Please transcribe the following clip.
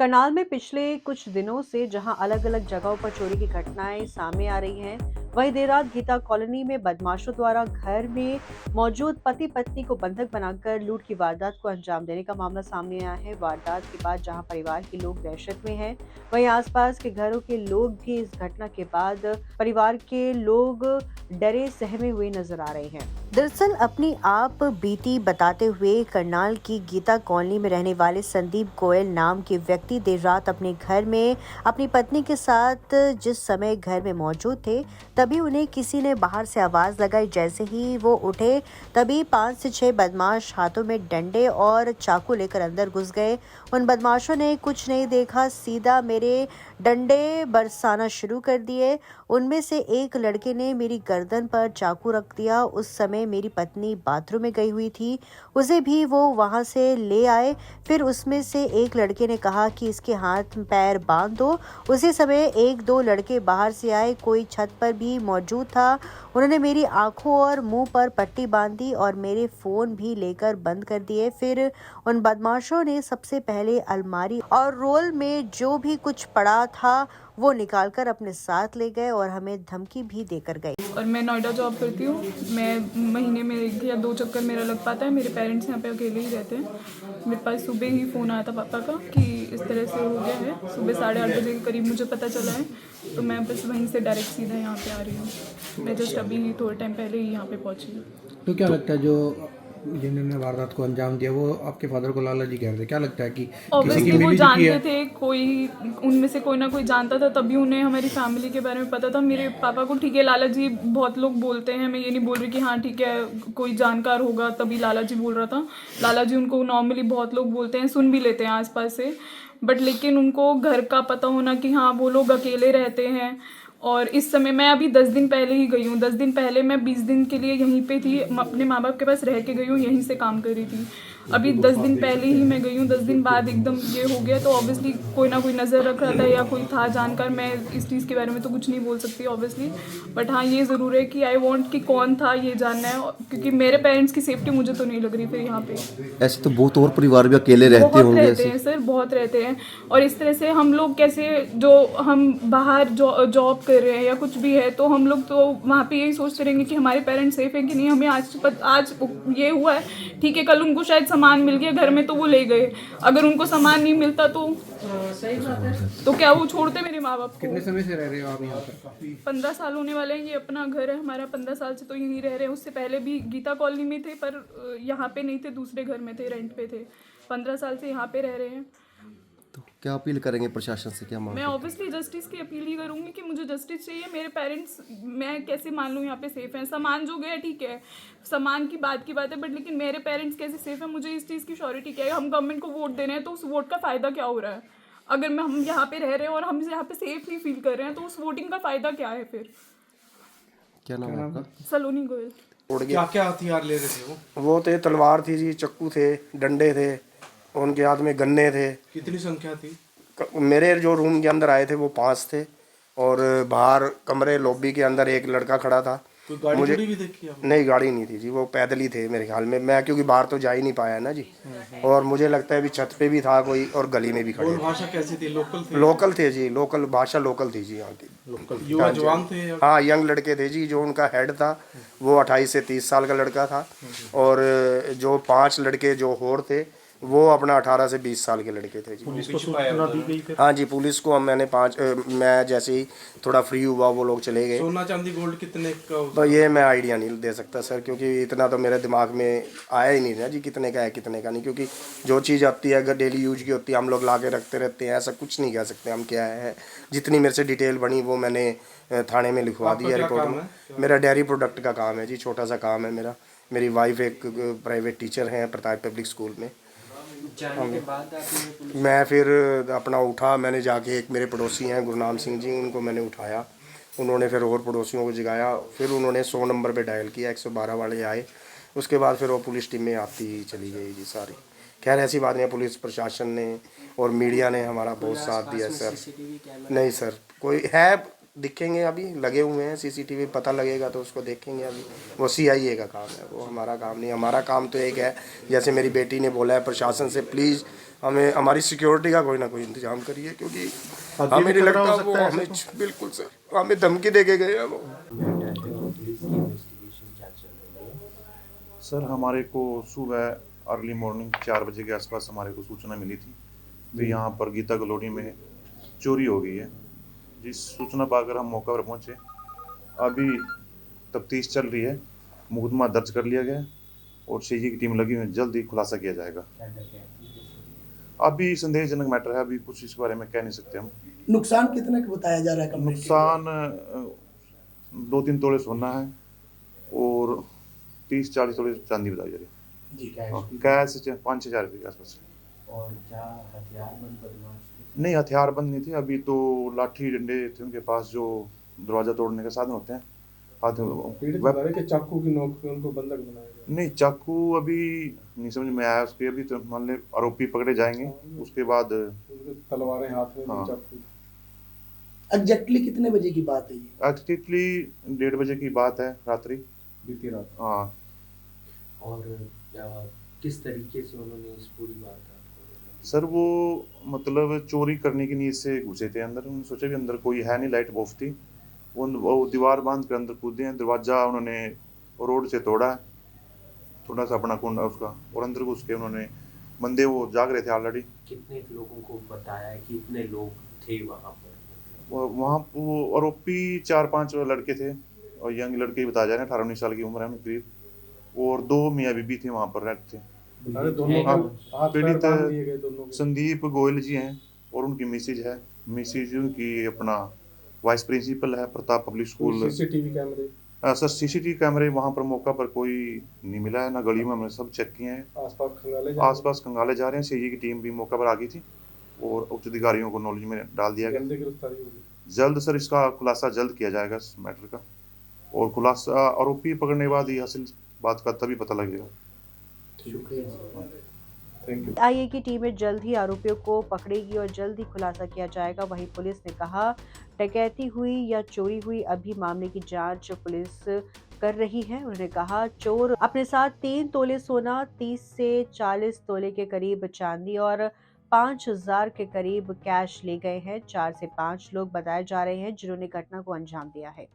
करनाल में पिछले कुछ दिनों से जहां अलग-अलग जगहों पर चोरी की घटनाएं सामने आ रही हैं, वहीं देर रात गीता कॉलोनी में बदमाशों द्वारा घर में मौजूद पति-पत्नी को बंधक बनाकर लूट की वारदात को अंजाम देने का मामला सामने आया है। वारदात के बाद जहां परिवार के लोग दहशत में हैं, वहीं आसपास के घरों के लोग भी इस घटना के बाद परिवार के लोग डरे सहमे हुए नजर आ रहे हैं। दरअसल अपनी आप बीती बताते हुए करनाल की गीता कॉलोनी में रहने वाले संदीप गोयल नाम के व्यक्ति देर रात अपने घर में अपनी पत्नी के साथ जिस समय घर में मौजूद थे, तभी उन्हें किसी ने बाहर से आवाज लगाई। जैसे ही वो उठे तभी 5 से 6 बदमाश हाथों में डंडे और चाकू लेकर अंदर घुस गए। उन बदमाशों ने कुछ नहीं देखा, सीधा मेरे डंडे बरसाना शुरू कर दिए। उनमें से एक लड़के ने मेरी गर्दन पर चाकू रख दिया। उस समय मेरी पत्नी बाथरूम में गई हुई थी, उसे भी वो वहां से ले आए। फिर उसमें से एक लड़के ने कहा कि इसके हाथ पैर बांध दो। उसी समय एक दो लड़के बाहर से आए, कोई छत पर भी मौजूद था। उन्होंने मेरी आंखों और मुंह पर पट्टी बांधी और मेरे फोन भी लेकर बंद कर दिए। फिर उन बदमाशों ने सबसे पहले अलमारी और रोल में जो भी कुछ पड़ा था वो निकालकर अपने साथ ले गए और हमें धमकी भी देकर गए। और मैं नोएडा जॉब करती हूँ। मैं महीने में 1 या 2 चक्कर मेरा लग पाता है। मेरे पेरेंट्स यहाँ पे अकेले ही रहते हैं। मेरे पास सुबह ही फ़ोन आया था पापा का कि इस तरह से हो गया है। सुबह 8:30 बजे के करीब मुझे पता चला है, तो मैं बस वहीं से डायरेक्ट सीधा यहाँ पे आ रही हूँ। मैं जस्ट अभी थोड़े टाइम पहले ही यहाँ पे पहुँची हूँ। तो क्या लगता है जो जिन्होंने वारदात को अंजाम दिया वो आपके फादर को लाला जी कह रहे थे, क्या लगता है कि किसी की ऑब्वियसली वो मिलीजुगी जानते है? थे, कोई उनमें से कोई ना कोई जानता था, तभी उन्हें हमारी फैमिली के बारे में पता था। मेरे पापा को ठीक है लाला जी बहुत लोग बोलते हैं, मैं ये नहीं बोल रही कि हाँ ठीक है कोई जानकार होगा तभी लाला जी बोल रहा था। लाला जी उनको नॉर्मली बहुत लोग बोलते हैं, सुन भी लेते हैं आसपास से, बट लेकिन उनको घर का पता होना कि हाँ वो लोग अकेले रहते हैं। और इस समय मैं अभी 10 दिन पहले ही गई हूँ। 10 दिन पहले मैं 20 दिन के लिए यहीं पे थी, अपने माँ बाप के पास रह के गई हूँ, यहीं से काम कर रही थी। अभी 10 दिन पहले ही मैं गई हूँ, 10 दिन बाद एकदम ये हो गया। तो ऑब्वियसली कोई ना कोई नज़र रख रहा था या कोई था जानकार। मैं इस चीज़ के बारे में तो कुछ नहीं बोल सकती ऑब्वियसली, बट हाँ ये ज़रूर है कि आई वॉन्ट कि कौन था ये जानना है, क्योंकि मेरे पेरेंट्स की सेफ्टी मुझे तो नहीं लग रही फिर यहाँ पे। ऐसे तो बहुत और परिवार भी अकेले रहते बहुत होंगे रहते ऐसे। हैं सर, बहुत रहते हैं। और इस तरह से हम लोग कैसे, जो हम बाहर जॉब कर रहे हैं या कुछ भी है, तो हम लोग तो वहाँ पे यही सोचते रहेंगे कि हमारे पेरेंट्स सेफ है कि नहीं। हमें आज ये हुआ है ठीक है, कल उनको शायद सामान मिल गया घर में तो वो ले गए, अगर उनको सामान नहीं मिलता तो क्या वो छोड़ते मेरे माँ बाप को। कितने समय से रह रहे हो आप यहाँ पर? 15 साल होने वाले हैं, ये अपना घर है हमारा। 15 साल से तो यहीं रह रहे हैं। उससे पहले भी गीता कॉलोनी में थे, पर यहाँ पे नहीं थे, दूसरे घर में थे, रेंट पे थे। 15 साल से यहाँ पे रह रहे हैं। तो क्या अपील करेंगे प्रशासन से, क्या मांग मैं करते ऑब्वियसली जस्टिस की अपील ही करूंगी कि मुझे जस्टिस चाहिए। मेरे पेरेंट्स, मैं कैसे मान लूँ यहाँ पे सेफ हैं। सामान जो गया ठीक है, सामान की बात है, बट लेकिन मेरे पेरेंट्स कैसे सेफ है, मुझे इस चीज़ की श्योरिटी क्या है। हम गवर्नमेंट को वोट दे रहे हैं तो उस वोट का फ़ायदा क्या हो रहा है? अगर हम यहाँ पे रह रहे हैं और हम यहाँ पे सेफ नहीं फील कर रहे हैं, तो उस वोटिंग का फ़ायदा क्या है फिर? क्या नाम है आपका? सलोनी गोयल। उड़ गया। क्या क्या हथियार ले रहे थे वो थे, तलवार थी जी, चक्कू थे, डंडे थे, उनके हाथ में गन्ने थे। कितनी संख्या थी? मेरे जो रूम के अंदर आए थे वो 5 थे, और बाहर कमरे लॉबी के अंदर एक लड़का खड़ा था। कोई गाड़ी मुझे भी देखी आपने? नहीं, गाड़ी नहीं थी जी, वो पैदल ही थे मेरे ख्याल में। मैं क्योंकि बाहर तो जा ही नहीं पाया ना जी, और मुझे लगता है भी छत पे भी था कोई और गली में भी खड़े और थे। भाषा कैसी थी? लोकल थे? लोकल थे जी, लोकल भाषा लोकल थी जी यहाँ की। लोकल युवा जवान थे या? हाँ, यंग लड़के थे जी। जो उनका हेड था वो 28 से 30 साल का लड़का था, और जो 5 लड़के जो होर थे वो अपना 18 से 20 साल के लड़के थे जी। पुलिस को सूचना दी गई फिर? हाँ जी, पुलिस को मैंने मैं जैसे ही थोड़ा फ्री हुआ वो लोग चले गए। सोना चांदी गोल्ड कितने का? तो ये मैं आइडिया नहीं दे सकता सर, क्योंकि इतना तो मेरे दिमाग में आया ही नहीं ना जी, कितने का है कितने का नहीं। क्योंकि जो चीज़ आती है अगर डेली यूज की होती है हम लोग ला के रखते रहते हैं, ऐसा कुछ नहीं कह सकते हम क्या है। जितनी मेरे से डिटेल बनी वो मैंने थाने में लिखवा दी है रिपोर्ट में। मेरा डेयरी प्रोडक्ट का काम है जी, छोटा सा काम है मेरा। मेरी वाइफ एक प्राइवेट टीचर हैं प्रताप पब्लिक स्कूल में। मैं फिर अपना उठा, मैंने जाके, एक मेरे पड़ोसी हैं गुरनाम सिंह जी, उनको मैंने उठाया। उन्होंने फिर और पड़ोसियों को जगाया, फिर उन्होंने 100 नंबर पे डायल किया, 112 वाले आए। उसके बाद फिर वो पुलिस टीम में आती चली गई जी सारी। खैर ऐसी बात नहीं, पुलिस प्रशासन ने और मीडिया ने हमारा बहुत साथ दिया सर। नहीं सर, कोई है दिखेंगे, अभी लगे हुए हैं सीसीटीवी, पता लगेगा तो उसको देखेंगे। अभी वो सीआईए का काम है, वो हमारा काम नहीं। हमारा काम तो एक है, जैसे मेरी बेटी ने बोला है प्रशासन से, प्लीज़ हमें हमारी सिक्योरिटी का कोई ना कोई इंतजाम करिए, क्योंकि हमें नहीं लगता वो हमें, बिल्कुल सर, हमें धमकी दे के गए हैं वो। सर हमारे को सुबह अर्ली मॉर्निंग 4 बजे के आसपास हमारे को सूचना मिली थी कि यहाँ पर गीता कॉलोनी में चोरी हो गई है। जिस सूचना पाकर हम मौका पर पहुँचे। अभी तफ्तीश चल रही है, मुकदमा दर्ज कर लिया गया है और सीजी की टीम लगी हुई है, जल्द ही खुलासा किया जाएगा। अभी संदेहजनक मैटर है, अभी कुछ इस बारे में कह नहीं सकते हम। नुकसान कितने का बताया जा रहा है? नुकसान 2-3 तोले सोना है और 30-40 तोले चांदी बताई जा रही है जी। कैश 5-6 हज़ार रुपये के आसपास। और क्या हथियारबंद बदमाश थे? नहीं, हथियारबंद नहीं थे। अभी तो लाठी डंडे थे उनके पास, जो दरवाजा तोड़ने के साधन होते हैं। चाकू की नोक पे उनको बंधक बनाया गया। नहीं, चाकू अभी नहीं समझ में आया उसके। अभी तो मान ले आरोपी पकड़े जाएंगे, उसके बाद तलवारें हाथ में, हाँ। चाकू। एग्जैक्टली कितने बजे की बात है ये? एक्चुअली 1:30 बजे की बात है, रात्रि, बीती रात। हाँ। और किस तरीके से उन्होंने इस पूरी वारदात को? सर वो मतलब चोरी करने की नीयत से घुसे थे अंदर। उन्होंने सोचा भी अंदर कोई है नहीं, लाइट ऑफ थी। वो दीवार बांध कर अंदर कूदे हैं, दरवाजा उन्होंने रोड से तोड़ा है, थोड़ा सा अपना कुंडा उसका, और अंदर घुस के उन्होंने, बंदे वो जाग रहे थे ऑलरेडी। कितने लोगों को बताया है कि इतने लोग थे वहाँ पर? वहाँ वो आरोपी 4-5 लड़के थे और यंग लड़के ही बताया जा रहे हैं, 18-19 साल की उम्र है उनकी करीब, और 2 मियाँ बीबी थे वहाँ पर रहते थे। पीड़ित संदीप गोयल जी हैं और उनकी मिसेज है। मिसेज उनकी अपना वाइस प्रिंसिपल है प्रताप पब्लिक स्कूल। सीसीटीवी कैमरे? सर सीसीटीवी कैमरे वहाँ पर मौका पर कोई नहीं मिला है, ना गली में हमने सब चेक किए हैं। आसपास खंगाले जा रहे हैं। सीजी की टीम भी मौका पर आ गई थी और उच्च अधिकारियों को नॉलेज में डाल दिया गया। जल्द सर इसका खुलासा जल्द किया जाएगा इस मैटर का, और खुलासा आरोपी पकड़ने के बाद ही असल बात का तभी पता लगेगा। आईए की टीमें जल्द ही आरोपियों को पकड़ेगी और जल्द ही खुलासा किया जाएगा। वहीं पुलिस ने कहा, डकैती हुई या चोरी हुई, अभी मामले की जांच पुलिस कर रही है। उन्होंने कहा, चोर अपने साथ 3 तोले सोना, 30 से 40 तोले के करीब चांदी और 5,000 के करीब कैश ले गए हैं। 4 से 5 लोग बताए जा रहे हैं जिन्होंने घटना को अंजाम दिया है।